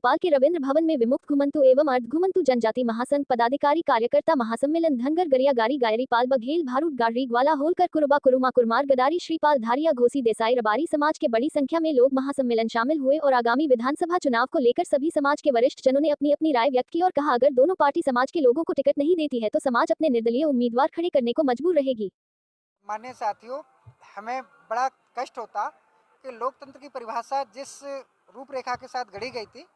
भोपाल के रविंद्र भवन में विमुक्त घुमंतु एवं अर्ध घुमंतु जनजाति महासंघ पदाधिकारी कार्यकर्ता महासम्मेलन धनगर गरिया गारी गायरी पाल बघेल भारूड गाड़ी ग्वाला होलकर कुरुबा कुरुमा कुरमार गदारी श्रीपाल धारिया घोसी देसाई रबारी समाज के बड़ी संख्या में लोग महासम्मेलन शामिल हुए और आगामी विधानसभा चुनाव को लेकर सभी समाज के वरिष्ठ जनों ने अपनी अपनी राय व्यक्त की और कहा, अगर दोनों पार्टी समाज के लोगों को टिकट नहीं देती है तो समाज अपने निर्दलीय उम्मीदवार खड़े करने को मजबूर रहेगी। माननीय साथियों, हमें बड़ा कष्ट होता कि लोकतंत्र की परिभाषा जिस रूपरेखा के साथ गढ़ी गई थी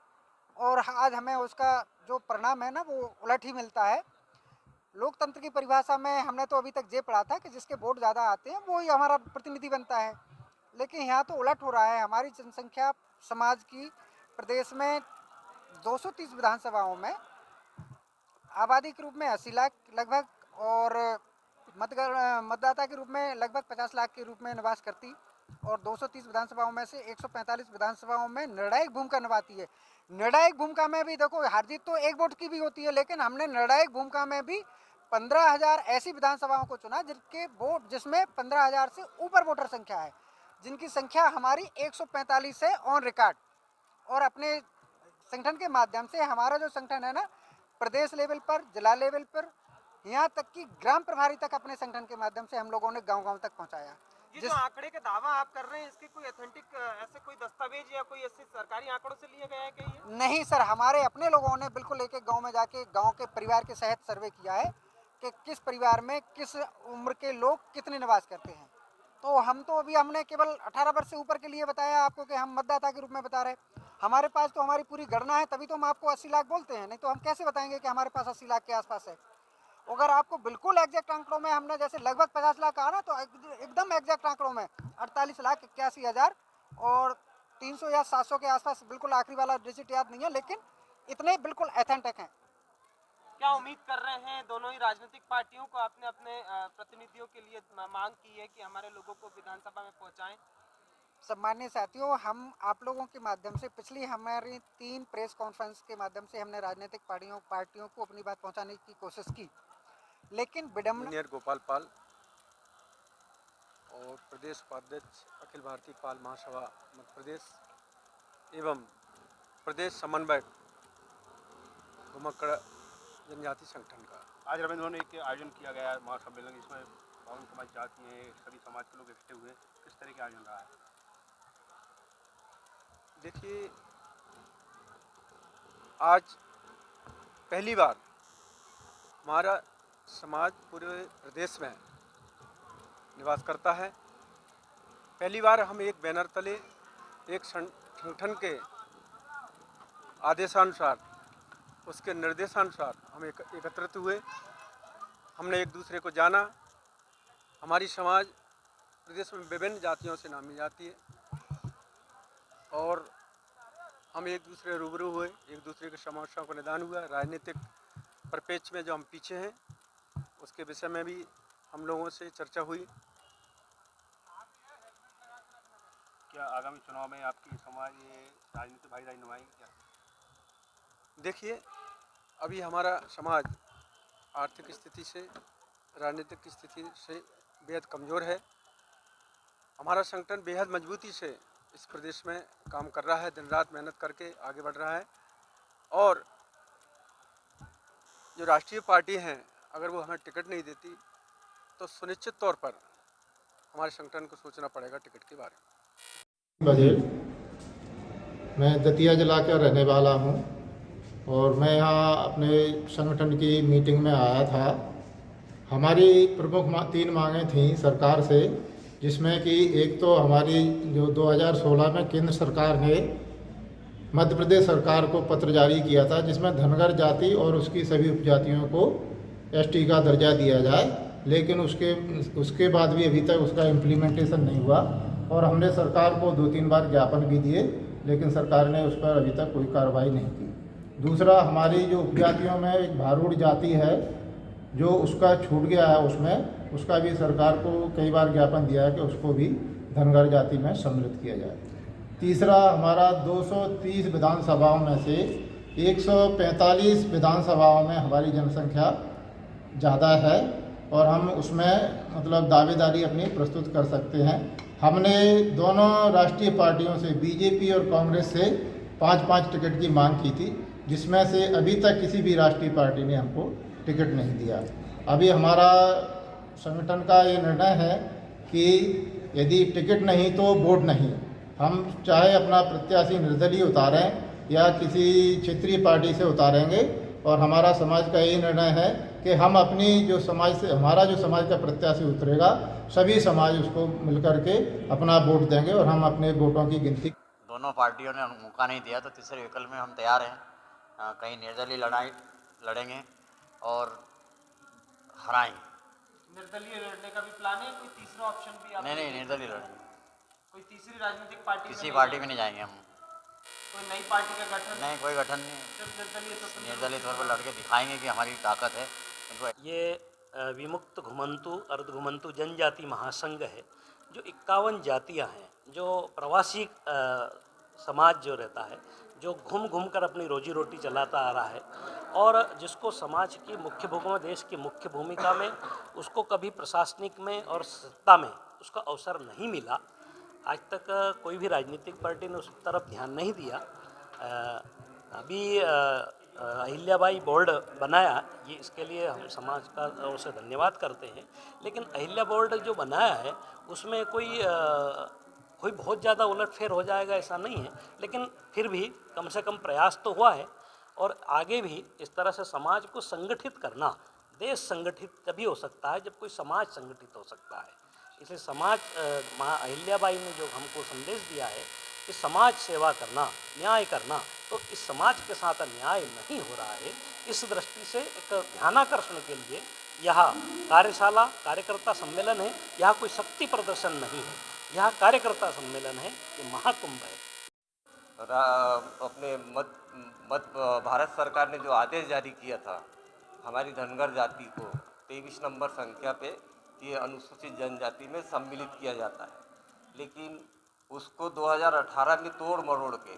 और आज हमें उसका जो परिणाम है ना वो उलट ही मिलता है। लोकतंत्र की परिभाषा में हमने तो अभी तक ये पढ़ा था कि जिसके वोट ज़्यादा आते हैं वो ही हमारा प्रतिनिधि बनता है, लेकिन यहाँ तो उलट हो रहा है। हमारी जनसंख्या समाज की प्रदेश में 230 विधानसभाओं में आबादी के रूप में 80 लाख लगभग और मतदाता के रूप में लगभग 50 लाख के रूप में निवास करती और 230 विधानसभाओं में से 145 विधानसभाओं में निर्णायक भूमिका निभाती है। निर्णायक भूमिका में भी देखो हार जीत तो एक वोट की भी होती है, लेकिन हमने निर्णायक भूमिका में भी 15,000 ऐसी विधानसभाओं को चुना जिनके वोट जिसमें 15,000 से ऊपर वोटर संख्या है, जिनकी संख्या हमारी 145 है ऑन रिकॉर्ड। और अपने संगठन के माध्यम से हमारा जो संगठन है ना, प्रदेश लेवल पर, जिला लेवल पर, यहाँ तक कि ग्राम प्रभारी तक अपने संगठन के माध्यम से हम लोगों ने गांव-गांव तक पहुँचाया। ये जो आंकड़े का दावा आप कर रहे हैं, इसके कोई ऑथेंटिक ऐसे कोई दस्तावेज या कोई ऐसे सरकारी आंकड़ों से लिया गया है क्या ये? नहीं सर, हमारे अपने लोगों ने बिल्कुल एक एक गांव में जाके गांव के परिवार के सहित सर्वे किया है कि किस परिवार में किस उम्र के लोग कितने निवास करते हैं। तो हम तो अभी हमने केवल 18 वर्ष से ऊपर के लिए बताया आपको कि हम मतदाता के रूप में बता रहे। हमारे पास तो हमारी पूरी गणना है, तभी तो हम आपको 80 लाख बोलते हैं, नहीं तो हम कैसे बताएंगे कि हमारे पास 80 लाख के आसपास है। अगर आपको बिल्कुल एग्जैक्ट आंकड़ों में हमने जैसे लगभग 50 लाख कहा ना, तो एकदम एग्जैक्ट आंकड़ों में 48,81,000 और 300 या 700 के आसपास, बिल्कुल आखिरी वाला डिजिट याद नहीं है, लेकिन इतने बिल्कुल ऑथेंटिक हैं। क्या उम्मीद कर रहे हैं दोनों ही राजनीतिक पार्टियों को अपने अपने प्रतिनिधियों के लिए मांग की है कि हमारे लोगों को विधानसभा में पहुंचाएं? सम्मानीय साथियों, हम आप लोगों के माध्यम से पिछली हमारी 3 प्रेस कॉन्फ्रेंस के माध्यम से हमने राजनीतिक पार्टियों को अपनी बात पहुंचाने की कोशिश की, लेकिन विडम्बना गोपाल पाल और प्रदेश उपाध्यक्ष अखिल भारतीय पाल महासभा मध्य प्रदेश एवं प्रदेश समन्वयक घुमक्कड़ जनजाति संगठन का आज रविंद्र भवन एक आयोजन किया गया है महासम्मेलन, इसमें बावन समाज जाति हैं, सभी समाज के लोग इकट्ठे हुए। किस तरह का आयोजन रहा है? देखिए, आज पहली बार हमारा समाज पूरे प्रदेश में निवास करता है। पहली बार हम एक बैनर तले एक संगठन के आदेशानुसार, उसके निर्देशानुसार हम एकत्रित हुए। हमने एक दूसरे को जाना। हमारी समाज प्रदेश में विभिन्न जातियों से नामी जाती है और हम एक दूसरे रूबरू हुए, एक दूसरे की समस्याओं का निदान हुआ। राजनीतिक परिप्रेक्ष्य में जो हम पीछे हैं उसके विषय में भी हम लोगों से चर्चा हुई। क्या आगामी चुनाव में आपकी समाज ये राजनीतिक भागीदारी निभाएगी क्या? देखिए, अभी हमारा समाज आर्थिक स्थिति से, राजनीतिक स्थिति से बेहद कमज़ोर है। हमारा संगठन बेहद मजबूती से इस प्रदेश में काम कर रहा है, दिन रात मेहनत करके आगे बढ़ रहा है। और जो राष्ट्रीय पार्टी हैं, अगर वो हमें टिकट नहीं देती तो सुनिश्चित तौर पर हमारे संगठन को सोचना पड़ेगा टिकट के बारे में। बघेल, मैं दतिया जिला का रहने वाला हूं और मैं यहाँ अपने संगठन की मीटिंग में आया था। हमारी प्रमुख 3 मांगें थीं सरकार से, जिसमें कि एक तो हमारी जो 2016 में केंद्र सरकार ने मध्य प्रदेश सरकार को पत्र जारी किया था, जिसमें धनगर जाति और उसकी सभी उपजातियों को एसटी का दर्जा दिया जाए, लेकिन उसके बाद भी अभी तक उसका इम्प्लीमेंटेशन नहीं हुआ और हमने सरकार को 2-3 बार ज्ञापन भी दिए, लेकिन सरकार ने उस पर अभी तक कोई कार्रवाई नहीं की। दूसरा, हमारी जो उपजातियों में एक भारूड जाति है जो उसका छूट गया है, उसका भी सरकार को कई बार ज्ञापन दिया है कि उसको भी धनगर जाति में सम्मिलित किया जाए। तीसरा, हमारा 230 विधानसभाओं में से 145 विधानसभाओं में हमारी जनसंख्या ज़्यादा है और हम उसमें मतलब दावेदारी अपनी प्रस्तुत कर सकते हैं। हमने दोनों राष्ट्रीय पार्टियों से, बीजेपी और कांग्रेस से, 5-5 टिकट की मांग की थी, जिसमें से अभी तक किसी भी राष्ट्रीय पार्टी ने हमको टिकट नहीं दिया। अभी हमारा संगठन का ये निर्णय है कि यदि टिकट नहीं तो वोट नहीं। हम चाहे अपना प्रत्याशी निर्दलीय उतारें या किसी क्षेत्रीय पार्टी से उतारेंगे, और हमारा समाज का यही निर्णय है कि हम अपनी जो समाज से हमारा जो समाज का प्रत्याशी उतरेगा, सभी समाज उसको मिलकर के अपना वोट देंगे और हम अपने वोटों की गिनती। दोनों पार्टियों ने मौका नहीं दिया तो तीसरे विकल्प में हम तैयार हैं। कहीं निर्दलीय लड़ाई लड़ेंगे और हराएंगे। निर्दलीय लड़ने का भी प्लान है? कोई तीसरा ऑप्शन भी आप? नहीं, निर्दलीय लड़ेंगे। कोई तीसरी राजनीतिक पार्टी किसी पार्टी में नहीं जाएंगे हम। कोई नई पार्टी का गठन? नहीं, कोई गठन नहीं। सिर्फ निर्दलीय तौर पर लड़के दिखाएंगे कि हमारी ताकत है। ये विमुक्त घुमंतु अर्ध घुमंतु जनजाति महासंघ है, जो 51 जातियां हैं, जो प्रवासी समाज जो रहता है, जो घूम घूम कर अपनी रोजी रोटी चलाता आ रहा है, और जिसको समाज की मुख्य भूमिका, देश की मुख्य भूमिका में उसको कभी प्रशासनिक में और सत्ता में उसका अवसर नहीं मिला। आज तक कोई भी राजनीतिक पार्टी ने उस तरफ ध्यान नहीं दिया। अभी अहिल्याबाई बोर्ड बनाया, ये इसके लिए हम समाज का ओर से धन्यवाद करते हैं। लेकिन अहिल्या बोर्ड जो बनाया है उसमें कोई बहुत ज़्यादा उलटफेर हो जाएगा ऐसा नहीं है, लेकिन फिर भी कम से कम प्रयास तो हुआ है। और आगे भी इस तरह से समाज को संगठित करना, देश संगठित तभी हो सकता है जब कोई समाज संगठित हो सकता है। इसलिए समाज माँ अहिल्याबाई ने जो हमको संदेश दिया है कि समाज सेवा करना, न्याय करना, तो इस समाज के साथ अन्याय नहीं हो रहा है। इस दृष्टि से एक ध्यानाकर्षण के लिए यह कार्यशाला, कार्यकर्ता सम्मेलन है। यहाँ कोई शक्ति प्रदर्शन नहीं है, यह कार्यकर्ता सम्मेलन है, ये महाकुंभ है। अपने भारत सरकार ने जो आदेश जारी किया था हमारी धनगर जाति को 23 नंबर संख्या पे कि अनुसूचित जनजाति में सम्मिलित किया जाता है, लेकिन उसको 2018 में तोड़ मरोड़ के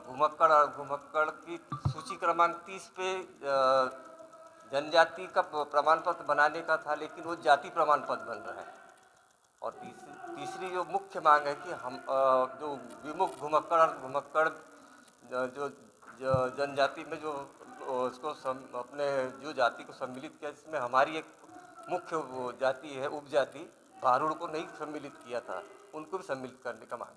घुमक्कड़ की सूची क्रमांक 30 पे जनजाति का प्रमाण पत्र बनाने का था, लेकिन वो जाति प्रमाण पत्र बन रहा है। और तीसरी जो मुख्य मांग है कि हम जो विमुक्त घुमक्कड़ जो जनजाति में जो उसको अपने जो जाति को सम्मिलित किया, जिसमें हमारी एक मुख्य जाति है उपजाति भारूड़ को नहीं सम्मिलित किया था, उनको भी सम्मिलित करने का मांग।